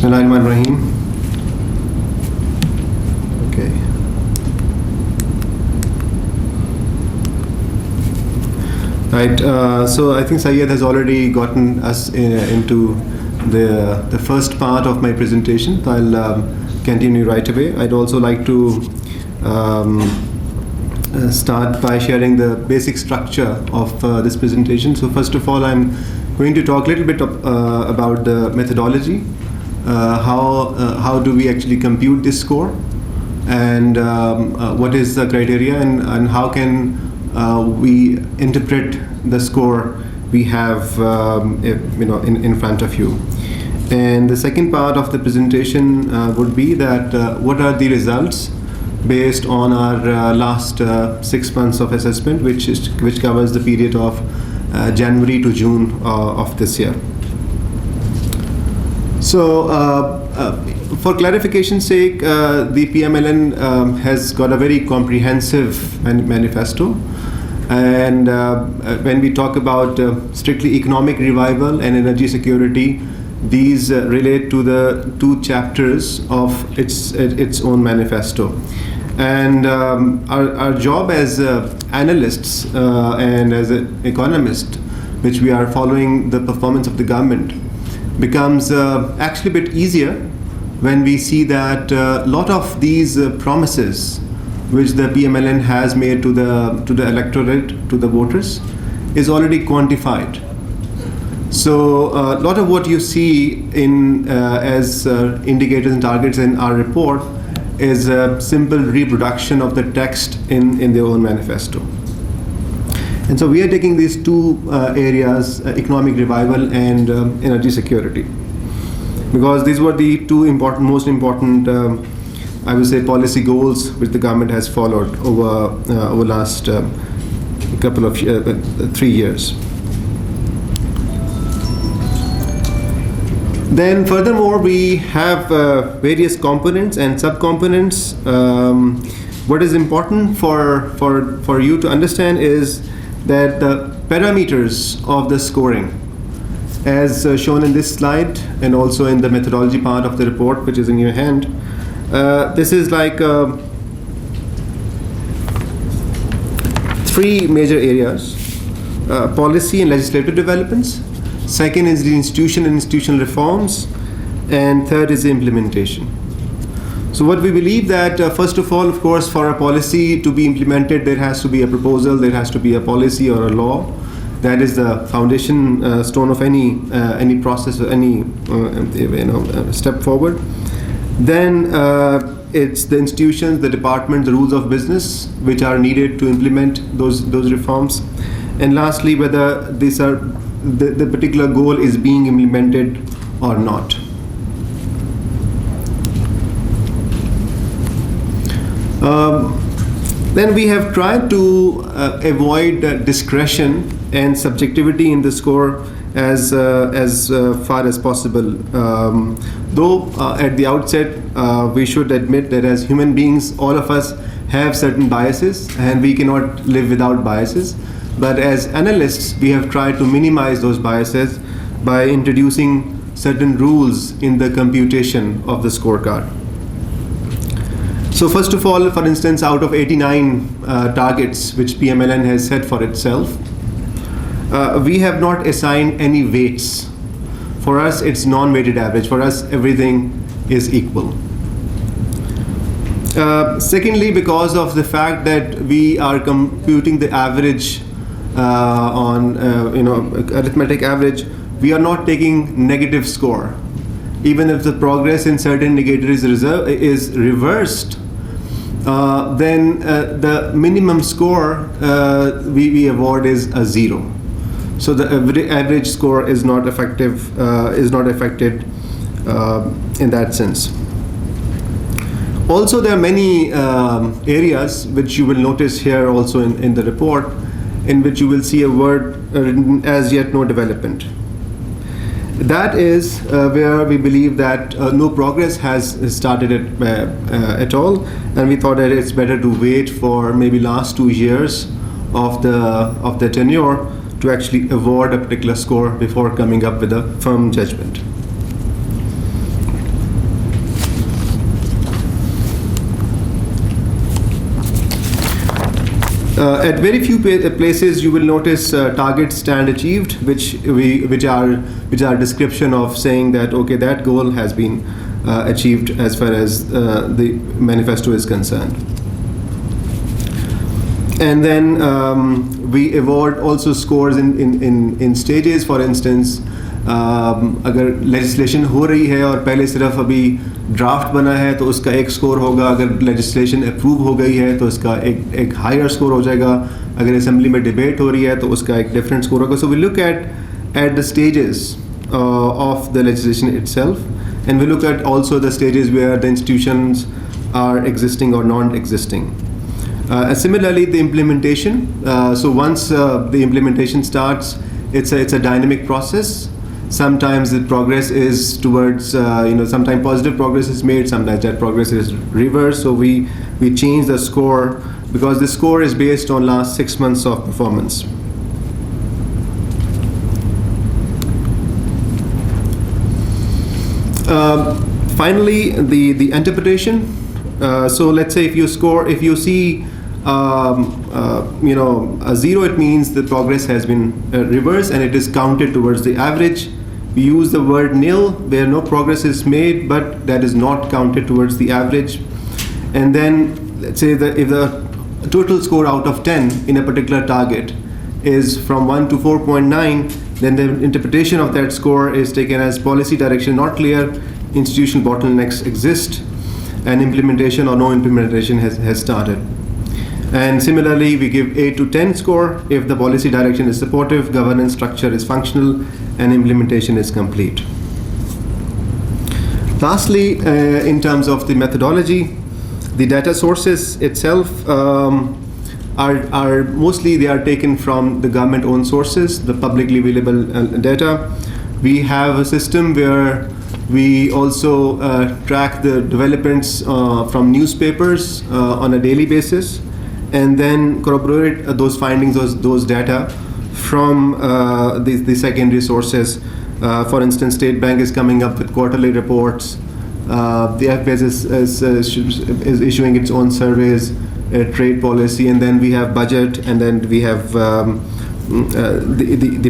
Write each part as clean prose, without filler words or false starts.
Bismillahirrahmanirrahim. Okay. Right. So I think Syed has already gotten us into the first part of my presentation. So I'll continue right away. I'd also like to start by sharing the basic structure of this presentation. So first of all, I'm going to talk a little bit about the methodology. How do we actually compute this score, and what is the criteria, and how can we interpret the score we have in front of you. And the second part of the presentation would be that what are the results based on our last 6 months of assessment, which covers the period of January to June of this year. So, for clarification's sake, the PMLN has got a very comprehensive manifesto, and when we talk about strictly economic revival and energy security, these relate to the two chapters of its own manifesto. And our job as analysts and as economists, which we are following the performance of the government, becomes actually a bit easier when we see that a lot of these promises which the PMLN has made to the electorate, to the voters, is already quantified. So a lot of what you see in as indicators and targets in our report is a simple reproduction of the text in their own manifesto. And so we are taking these two areas, economic revival and energy security, because these were the two most important, I would say, policy goals which the government has followed over last couple of 3 years. Then furthermore, we have various components and subcomponents. What is important for you to understand is that the parameters of the scoring, as shown in this slide and also in the methodology part of the report, which is in your hand, this is like 3 major areas: policy and legislative developments, second is the institution and institutional reforms, and third is the implementation. So what we believe that first of all, of course, for a policy to be implemented, there has to be a proposal, there has to be a policy or a law. That is the foundation stone of any process or any step forward. Then it's the institutions, the departments, the rules of business which are needed to implement those reforms. And lastly, whether these are the particular goal is being implemented or not. Then we have tried to avoid discretion and subjectivity in the score as far as possible. Though at the outset we should admit that as human beings, all of us have certain biases and we cannot live without biases. But as analysts, we have tried to minimize those biases by introducing certain rules in the computation of the scorecard. So first of all, for instance, out of 89 targets which PMLN has set for itself, we have not assigned any weights. For us, it's non-weighted average. For us, everything is equal. Secondly, because of the fact that we are computing the average on arithmetic average, we are not taking negative score. Even if the progress in certain indicators is reversed, then the minimum score we award is a 0. So the average score is not affected in that sense. Also, there are many areas which you will notice here also in the report, in which you will see a word written as yet no development. That is where we believe that no progress has started at all, and we thought that it's better to wait for maybe last 2 years of the tenure to actually award a particular score before coming up with a firm judgment. At very few places you will notice targets stand achieved, which are description of saying that okay, that goal has been achieved as far as the manifesto is concerned. And then we award also scores in stages. For instance, अगर legislation हो रही है और पहले सिर्फ अभी draft बना है तो उसका एक स्कोर होगा, अगर legislation अप्रूव हो गई है तो उसका एक हायर स्कोर हो जाएगा, अगर असेंबली में डिबेट हो रही है तो उसका एक डिफरेंट स्कोर होगा. So we look at the stages of the legislation itself, and we look at also the stages where the institutions are existing or non-existing. Similarly, the implementation. So once the implementation starts, it's a dynamic process. Sometimes the progress is towards, sometimes positive progress is made, sometimes that progress is reversed. So we change the score because the score is based on last 6 months of performance. Finally, the interpretation. So let's say if you see a 0, it means the progress has been reversed and it is counted towards the average. We use the word nil where no progress is made, but that is not counted towards the average. And then let's say that if the total score out of 10 in a particular target is from 1 to 4.9, then the interpretation of that score is taken as policy direction not clear, institutional bottlenecks exist, and implementation or no implementation has started. And similarly, we give 8 to 10 score if the policy direction is supportive, governance structure is functional, and implementation is complete. Lastly, in terms of the methodology, the data sources itself are mostly they are taken from the government-owned sources, the publicly available data. We have a system where we also track the developments from newspapers on a daily basis, and then corroborate those findings, those data from the secondary sources. For instance, State Bank is coming up with quarterly reports. The FBS is issuing its own surveys, trade policy, and then we have budget, and then we have the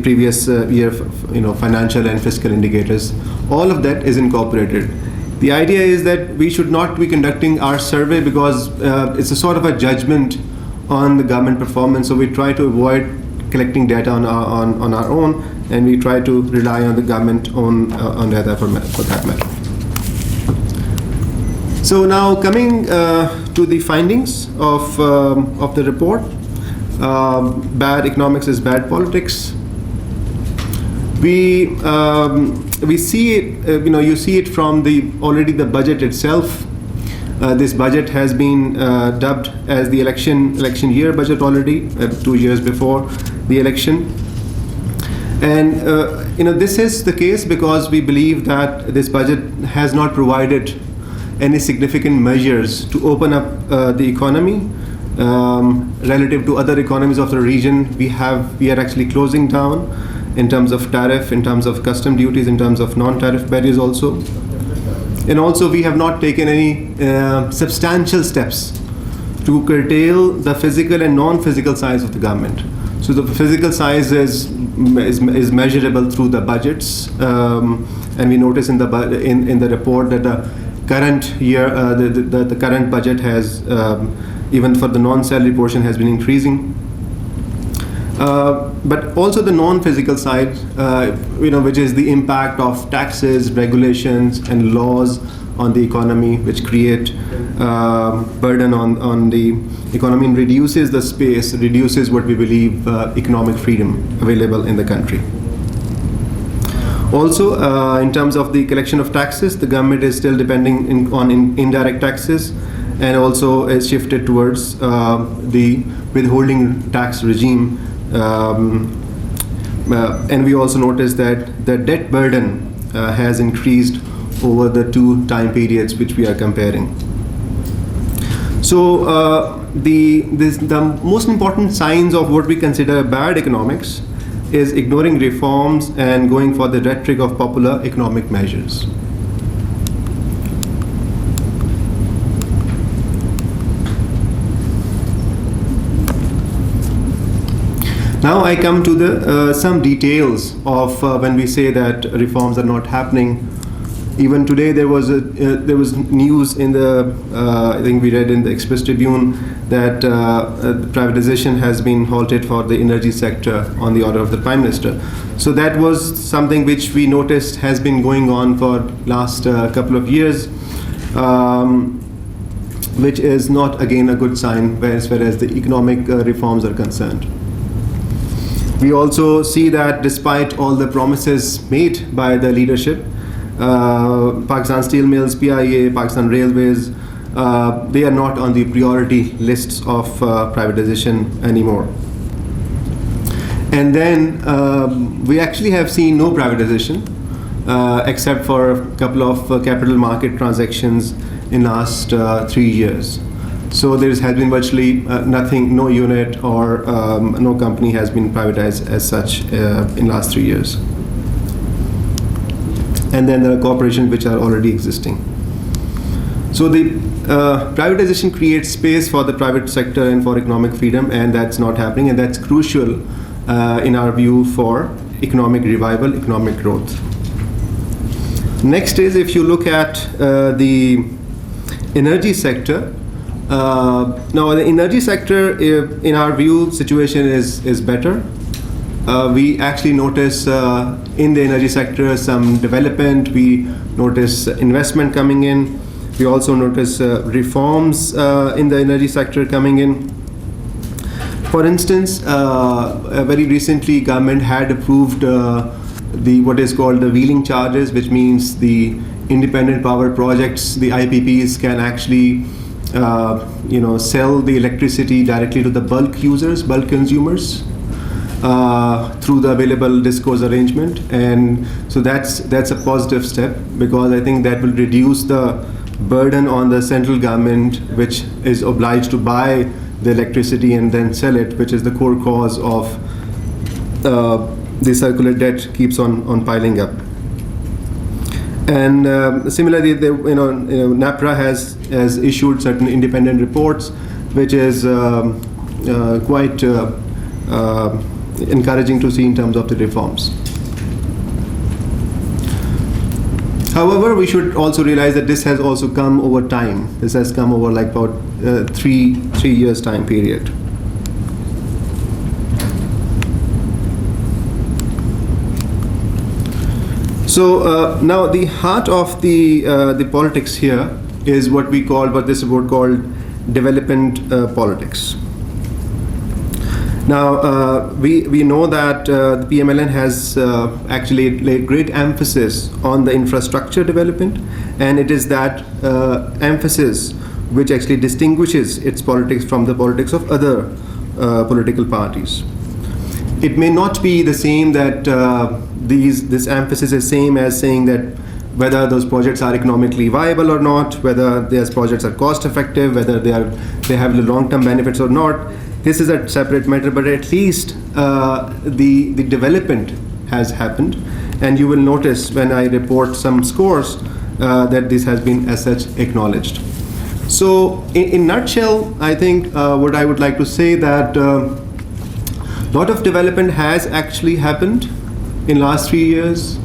previous year, financial and fiscal indicators. All of that is incorporated. The idea is that we should not be conducting our survey because it's a sort of a judgment on the government performance. So we try to avoid collecting data on our own, and we try to rely on the government on data for that matter. So now coming to the findings of the report, bad economics is bad politics. We see it, you see it from already the budget itself. This budget has been dubbed as the election year budget already, 2 years before the election. And this is the case because we believe that this budget has not provided any significant measures to open up the economy relative to other economies of the region. We are actually closing down in terms of tariff, in terms of custom duties, in terms of non-tariff barriers also. And also we have not taken any substantial steps to curtail the physical and non-physical size of the government. So the physical size is measurable through the budgets, and we notice in the report that the current year, the current budget has, even for the non-salary portion, has been increasing. But also the non-physical side, which is the impact of taxes, regulations, and laws on the economy, which create burden on the economy and reduces the space, reduces what we believe economic freedom available in the country. Also, in terms of the collection of taxes, the government is still depending on indirect taxes, and also is shifted towards the withholding tax regime. And we also notice that the debt burden has increased over the 2 time periods which we are comparing. So the most important signs of what we consider bad economics is ignoring reforms and going for the rhetoric of popular economic measures. Now I come to the some details of when we say that reforms are not happening. Even today there was news in the I think we read in the Express Tribune that privatization has been halted for the energy sector on the order of the Prime Minister. So that was something which we noticed has been going on for last couple of years, which is not again a good sign as far as the economic reforms are concerned. We also see that despite all the promises made by the leadership, Pakistan Steel Mills, PIA, Pakistan Railways, they are not on the priority lists of privatization anymore. And then we actually have seen no privatization except for a couple of capital market transactions in last 3 years. So there has been virtually nothing, no unit or no company has been privatized as such in last 3 years. And then there are corporations which are already existing. So the privatization creates space for the private sector and for economic freedom, and that's not happening, and that's crucial in our view for economic revival, economic growth. Next is, if you look at the energy sector, now the energy sector, in our view, situation is better. We actually notice in the energy sector some development. We notice investment coming in. We also notice reforms in the energy sector coming in. For instance, very recently, government had approved what is called the wheeling charges, which means the independent power projects, the IPPs, can actually sell the electricity directly to the bulk users, bulk consumers, through the available discourse arrangement. And so that's a positive step, because I think that will reduce the burden on the central government, which is obliged to buy the electricity and then sell it, which is the core cause of the circular debt keeps on piling up. And similarly, NAPRA has issued certain independent reports, which is quite encouraging to see in terms of the reforms. However, we should also realize that this has also come over time. This has come over like about three years time period. So now the heart of the politics here is what this report called development politics. Now we know that the PMLN has actually laid great emphasis on the infrastructure development, and it is that emphasis which actually distinguishes its politics from the politics of other political parties. It may not be the same that this emphasis is same as saying that whether those projects are economically viable or not, whether those projects are cost effective, whether they have the long-term benefits or not. This is a separate matter, but at least the development has happened, and you will notice when I report some scores that this has been as such acknowledged. So in nutshell, I think what I would like to say that lot of development has actually happened in last 3 years.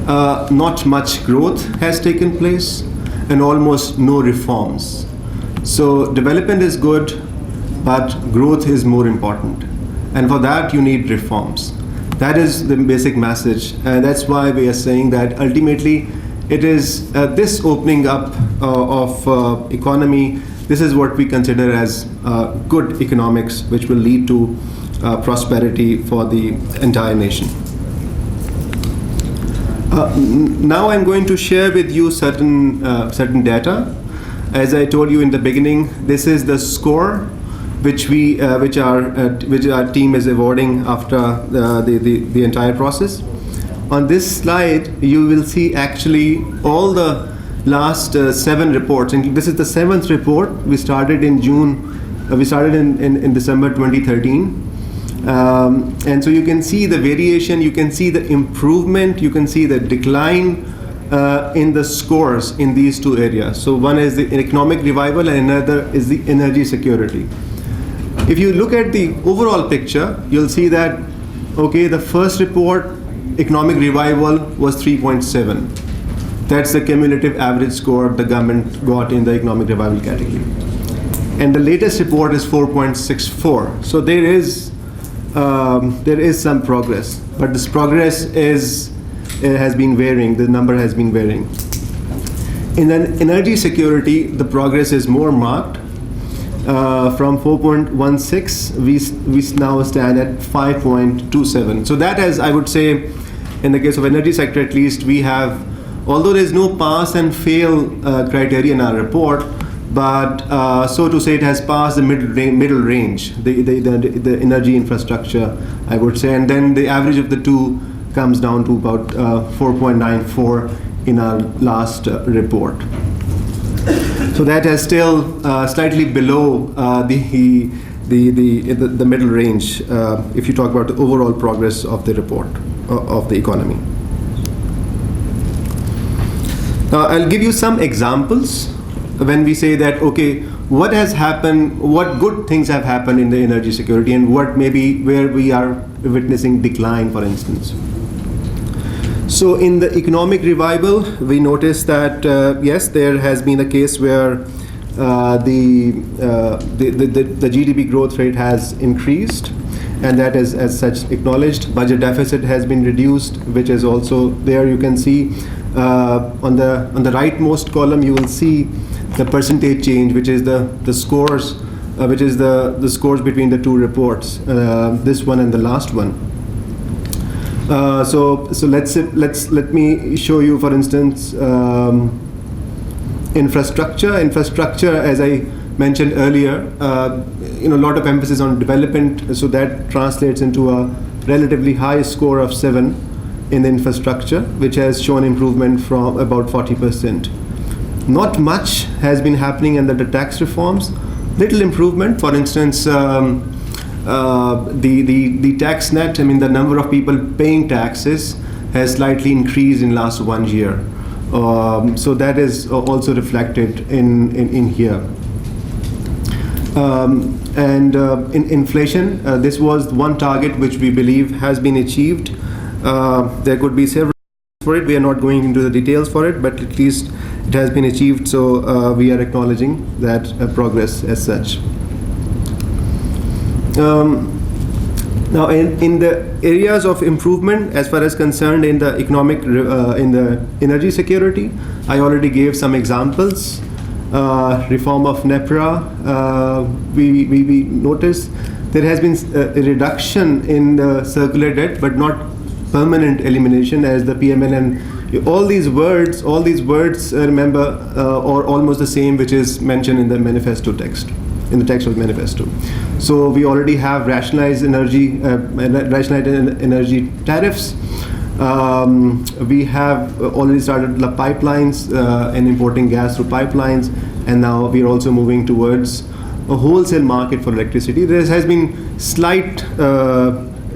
Not much growth has taken place, and almost no reforms. So development is good, but growth is more important, and for that you need reforms. That is the basic message, and that's why we are saying that ultimately it is this opening up of economy. This is what we consider as good economics, which will lead to prosperity for the entire nation. Now I'm going to share with you certain data. As I told you in the beginning, this is the score which our team is awarding after the entire process. On this slide, you will see actually all the last 7 reports, and this is the 7th report. We started in in December 2013. And so you can see the variation, you can see the improvement, you can see the decline in the scores in these 2 areas. So one is the economic revival and another is the energy security. If you look at the overall picture, you'll see that, okay, the first report, economic revival, was 3.7. That's the cumulative average score the government got in the economic revival category. And the latest report is 4.64. So there is some progress, but this progress has been varying. The number has been varying. In energy security, the progress is more marked. From 4.16, we now stand at 5.27. So that is, I would say, in the case of energy sector at least, we have, although there is no pass and fail criteria in our report, but so to say, it has passed the middle range, the energy infrastructure, I would say, and then the average of the two comes down to about 4.94 in our last report. So that is still slightly below the middle range if you talk about the overall progress of the report of the economy. Now I'll give you some examples when we say that, okay, what has happened, what good things have happened in the energy security, and what maybe where we are witnessing decline, for instance. So in the economic revival, we noticed that yes, there has been a case where the GDP growth rate has increased, and that is as such acknowledged. Budget deficit has been reduced, which is also there. You can see on the rightmost column, you will see the percentage change, which is the scores, which is the scores between the two reports, this one and the last one. So let me show you, for instance, infrastructure. Infrastructure, as I mentioned earlier, a lot of emphasis on development, so that translates into a relatively high score of 7 in the infrastructure, which has shown improvement from about 40%. Not much has been happening under the tax reforms. Little improvement, for instance, the tax net, I mean the number of people paying taxes has slightly increased in last 1 year. So that is also reflected in here. In inflation, this was one target which we believe has been achieved. There could be several for it. We are not going into the details for it, but at least it has been achieved. So we are acknowledging that progress as such. Now, in the areas of improvement, as far as concerned in the economic, in the energy security, I already gave some examples. Reform of NEPRA, we noticed there has been a reduction in the circular debt, but not permanent elimination, as the PMLN. All these words, remember, are almost the same, which is mentioned in the manifesto text. In the text of the manifesto. So we already have rationalized energy tariffs. We have already started the pipelines and importing gas through pipelines, and now we are also moving towards a wholesale market for electricity. There has been slight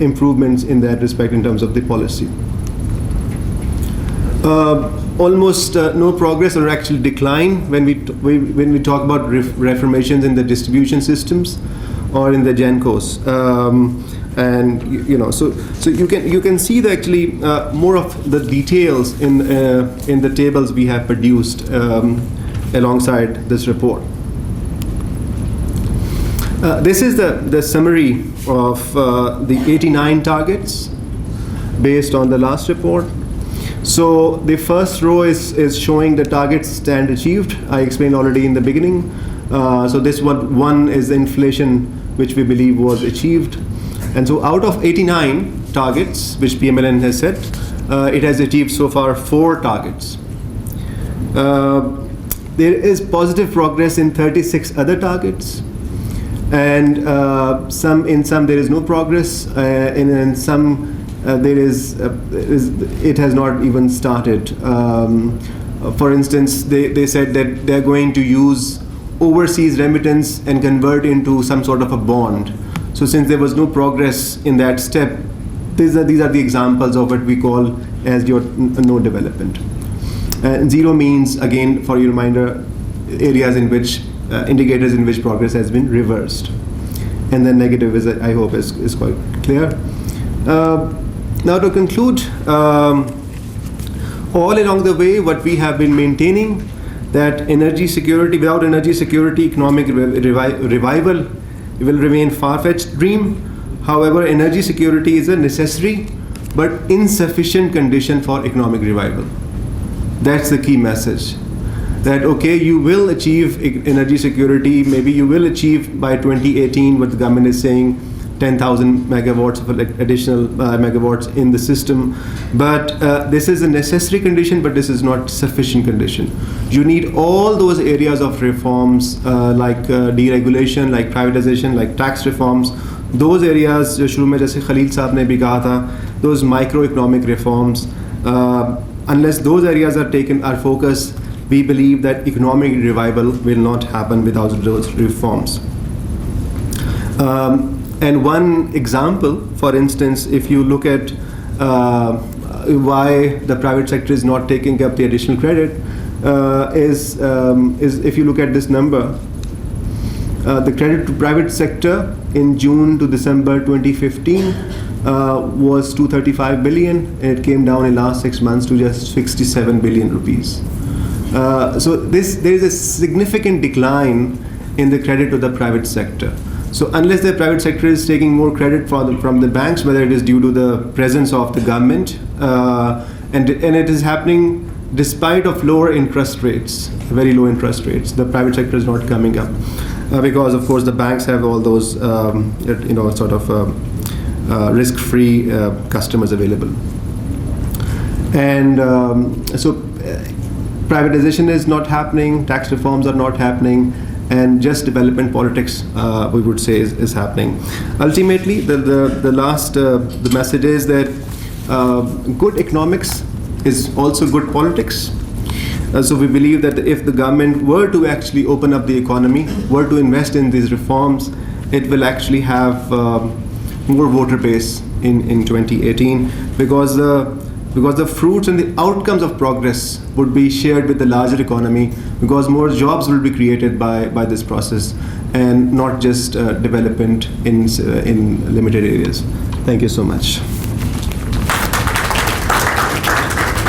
improvements in that respect in terms of the policy. Almost no progress or actual decline when we talk about reformations in the distribution systems or in the GENCOs, and so you can see that actually more of the details in the tables we have produced alongside this report. This is the summary of the 89 targets based on the last report. So the first row is showing the targets stand achieved. I explained already in the beginning. So this one is inflation, which we believe was achieved. And so out of 89 targets, which PMLN has set, it has achieved so far 4 targets. There is positive progress in 36 other targets. And in some there is no progress, in some it has not even started. For instance, they said that they're going to use overseas remittance and convert into some sort of a bond. So since there was no progress in that step, these are the examples of what we call as your no development. And 0 means, again, for your reminder, areas in which indicators in which progress has been reversed. and then negative is, I hope, is quite clear. Now to conclude, all along the way, what we have been maintaining, that energy security, without energy security, economic revival will remain far-fetched dream. However, energy security is a necessary but insufficient condition for economic revival. That's the key message. That, okay, you will achieve energy security, maybe you will achieve by 2018 what the government is saying, 10,000 megawatts of additional megawatts in the system. But this is a necessary condition, but this is not sufficient condition. You need all those areas of reforms like deregulation, like privatization, like tax reforms. Those areas, जो शुरू में जैसे खलील साहब ने भी कहा था, those microeconomic reforms, unless those areas are taken, are focused, we believe that economic revival will not happen without those reforms. And one example, for instance, if you look at why the private sector is not taking up the additional credit, is if you look at this number, the credit to private sector in June to December 2015 was 235 billion, and it came down in last 6 months to just 67 billion rupees. So there is a significant decline in the credit to the private sector. So unless the private sector is taking more credit from the banks, whether it is due to the presence of the government, and it is happening despite of lower interest rates, very low interest rates, the private sector is not coming up. Because of course the banks have all those sort of risk-free customers available. And so privatization is not happening, tax reforms are not happening, and just development politics, we would say, is happening. Ultimately, the message is that good economics is also good politics. So we believe that if the government were to actually open up the economy, were to invest in these reforms, it will actually have more voter base in 2018, because the fruits and the outcomes of progress would be shared with the larger economy, because more jobs will be created by this process, and not just development in limited areas. Thank you so much.